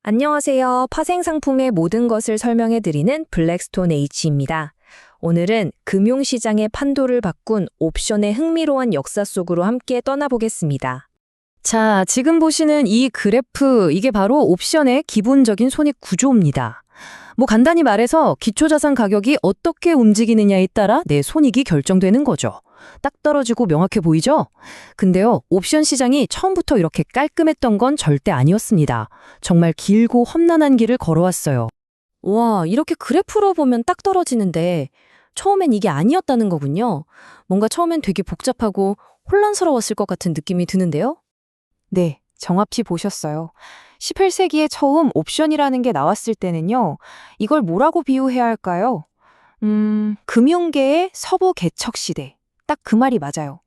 안녕하세요. 파생 상품의 모든 것을 설명해드리는 블랙스톤 H입니다. 오늘은 금융시장의 판도를 바꾼 옵션의 흥미로운 역사 속으로 함께 떠나보겠습니다. 자, 지금 보시는 이 그래프, 이게 바로 옵션의 기본적인 손익 구조입니다. 간단히 말해서 기초자산 가격이 어떻게 움직이느냐에 따라 내 손익이 결정되는 거죠. 딱 떨어지고 명확해 보이죠? 근데요, 옵션 시장이 처음부터 이렇게 깔끔했던 건 절대 아니었습니다. 정말 길고 험난한 길을 걸어왔어요. 와, 이렇게 그래프로 보면 딱 떨어지는데 처음엔 이게 아니었다는 거군요. 뭔가 처음엔 되게 복잡하고 혼란스러웠을 것 같은 느낌이 드는데요? 네, 정확히 보셨어요. 18세기에 처음 옵션이라는 게 나왔을 때는요, 이걸 뭐라고 비유해야 할까요? 금융계의 서부 개척 시대. 딱 그 말이 맞아요.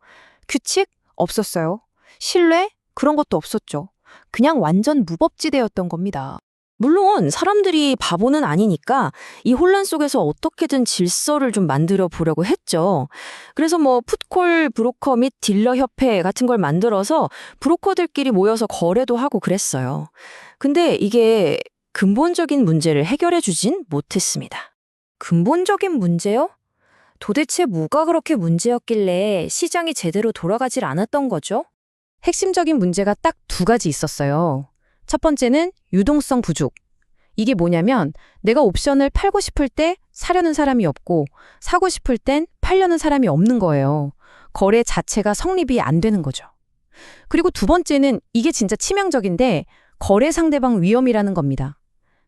규칙? 없었어요. 신뢰? 그런 것도 없었죠. 그냥 완전 무법지대였던 겁니다. 물론 사람들이 바보는 아니니까 이 혼란 속에서 어떻게든 질서를 좀 만들어 보려고 했죠. 그래서 풋콜 브로커 및 딜러 협회 같은 걸 만들어서 브로커들끼리 모여서 거래도 하고 그랬어요. 근데 이게 근본적인 문제를 해결해 주진 못했습니다. 근본적인 문제요? 도대체 뭐가 그렇게 문제였길래 시장이 제대로 돌아가질 않았던 거죠? 핵심적인 문제가 딱 두 가지 있었어요. 첫 번째는 유동성 부족. 이게 뭐냐면 내가 옵션을 팔고 싶을 때 사려는 사람이 없고 사고 싶을 땐 팔려는 사람이 없는 거예요. 거래 자체가 성립이 안 되는 거죠. 그리고 두 번째는 이게 진짜 치명적인데 거래 상대방 위험이라는 겁니다.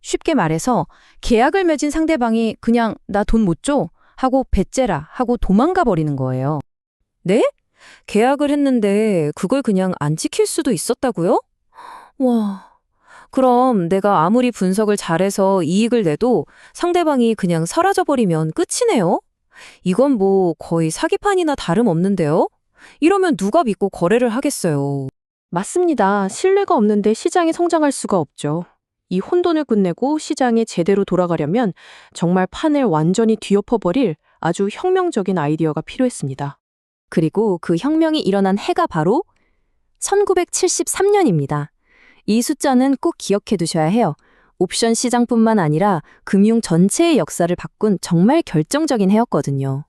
쉽게 말해서 계약을 맺은 상대방이 그냥 나 돈 못 줘 하고 배째라 하고 도망가 버리는 거예요. 네? 계약을 했는데 그걸 그냥 안 지킬 수도 있었다고요? 와, 그럼 내가 아무리 분석을 잘해서 이익을 내도 상대방이 그냥 사라져버리면 끝이네요? 이건 거의 사기판이나 다름없는데요? 이러면 누가 믿고 거래를 하겠어요? 맞습니다. 신뢰가 없는데 시장이 성장할 수가 없죠. 이 혼돈을 끝내고 시장이 제대로 돌아가려면 정말 판을 완전히 뒤엎어버릴 아주 혁명적인 아이디어가 필요했습니다. 그리고 그 혁명이 일어난 해가 바로 1973년입니다. 이 숫자는 꼭 기억해 두셔야 해요. 옵션 시장뿐만 아니라 금융 전체의 역사를 바꾼 정말 결정적인 해였거든요.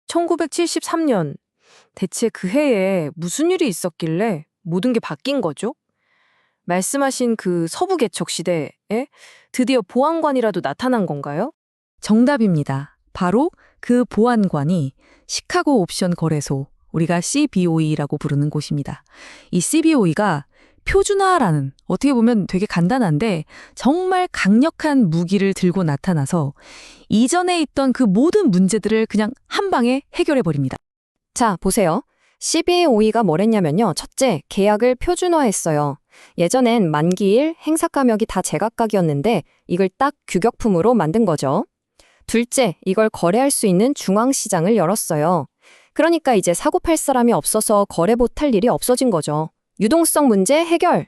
1973년. 대체 그 해에 무슨 일이 있었길래 모든 게 바뀐 거죠? 말씀하신 그 서부 개척 시대에 드디어 보안관이라도 나타난 건가요? 정답입니다. 바로 그 보안관이 시카고 옵션 거래소, 우리가 CBOE라고 부르는 곳입니다. 이 CBOE가 표준화라는, 어떻게 보면 되게 간단한데 정말 강력한 무기를 들고 나타나서 이전에 있던 그 모든 문제들을 그냥 한 방에 해결해 버립니다. 자, 보세요. CBOE가 뭐랬냐면요. 첫째, 계약을 표준화했어요. 예전엔 만기일, 행사가격이 다 제각각이었는데 이걸 딱 규격품으로 만든 거죠. 둘째, 이걸 거래할 수 있는 중앙시장을 열었어요. 그러니까 이제 사고 팔 사람이 없어서 거래 못할 일이 없어진 거죠. 유동성 문제 해결.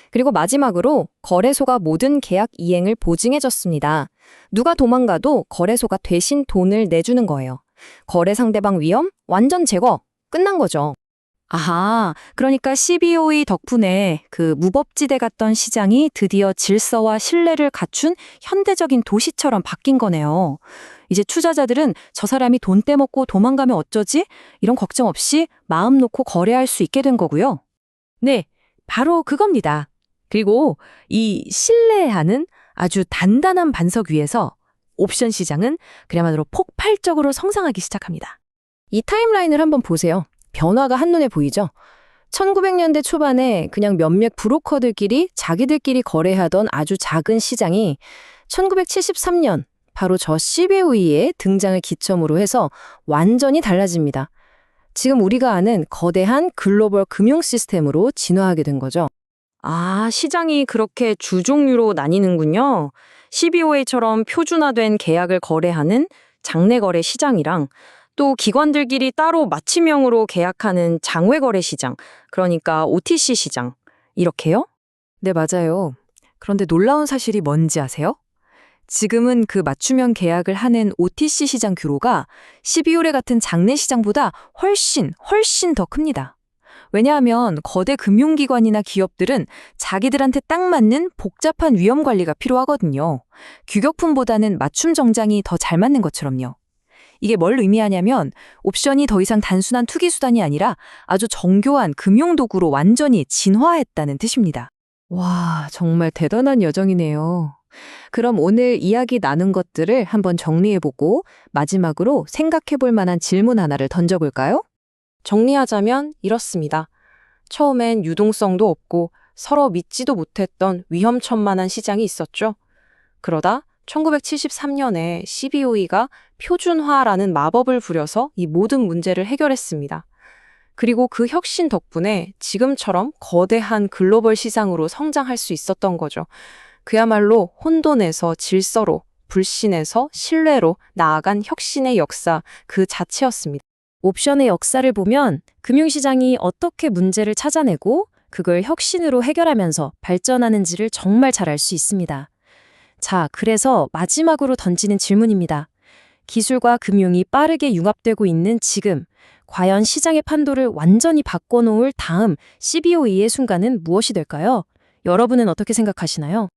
그리고 마지막으로 거래소가 모든 계약 이행을 보증해줬습니다. 누가 도망가도 거래소가 대신 돈을 내주는 거예요. 거래 상대방 위험 완전 제거. 끝난 거죠. 아하, 그러니까 CBOE 덕분에 그 무법지대 같던 시장이 드디어 질서와 신뢰를 갖춘 현대적인 도시처럼 바뀐 거네요. 이제 투자자들은 저 사람이 돈 떼먹고 도망가면 어쩌지? 이런 걱정 없이 마음 놓고 거래할 수 있게 된 거고요. 네, 바로 그겁니다. 그리고 이 신뢰하는 아주 단단한 반석 위에서 옵션 시장은 그야말로 폭발적으로 성장하기 시작합니다. 이 타임라인을 한번 보세요. 변화가 한눈에 보이죠? 1900년대 초반에 그냥 몇몇 브로커들끼리 자기들끼리 거래하던 아주 작은 시장이 1973년 바로 저 CBOE의 등장을 기점으로 해서 완전히 달라집니다. 지금 우리가 아는 거대한 글로벌 금융 시스템으로 진화하게 된 거죠. 아, 시장이 그렇게 주종류로 나뉘는군요. CBOE처럼 표준화된 계약을 거래하는 장내 거래 시장이랑 또 기관들끼리 따로 맞춤형으로 계약하는 장외 거래 시장, 그러니까 OTC 시장, 이렇게요? 네, 맞아요. 그런데 놀라운 사실이 뭔지 아세요? 지금은 그 맞춤형 계약을 하는 OTC 시장 규모가 12월에 같은 장내 시장보다 훨씬 더 큽니다. 왜냐하면 거대 금융기관이나 기업들은 자기들한테 딱 맞는 복잡한 위험 관리가 필요하거든요. 규격품보다는 맞춤 정장이 더 잘 맞는 것처럼요. 이게 뭘 의미하냐면 옵션이 더 이상 단순한 투기 수단이 아니라 아주 정교한 금융 도구로 완전히 진화했다는 뜻입니다. 와, 정말 대단한 여정이네요. 그럼 오늘 이야기 나눈 것들을 한번 정리해보고 마지막으로 생각해볼 만한 질문 하나를 던져볼까요? 정리하자면 이렇습니다. 처음엔 유동성도 없고 서로 믿지도 못했던 위험천만한 시장이 있었죠. 그러다 1973년에 CBOE가 표준화라는 마법을 부려서 이 모든 문제를 해결했습니다. 그리고 그 혁신 덕분에 지금처럼 거대한 글로벌 시장으로 성장할 수 있었던 거죠. 그야말로 혼돈에서 질서로, 불신에서 신뢰로 나아간 혁신의 역사 그 자체였습니다. 옵션의 역사를 보면 금융시장이 어떻게 문제를 찾아내고 그걸 혁신으로 해결하면서 발전하는지를 정말 잘 알 수 있습니다. 자, 그래서 마지막으로 던지는 질문입니다. 기술과 금융이 빠르게 융합되고 있는 지금, 과연 시장의 판도를 완전히 바꿔놓을 다음 CBOE의 순간은 무엇이 될까요? 여러분은 어떻게 생각하시나요?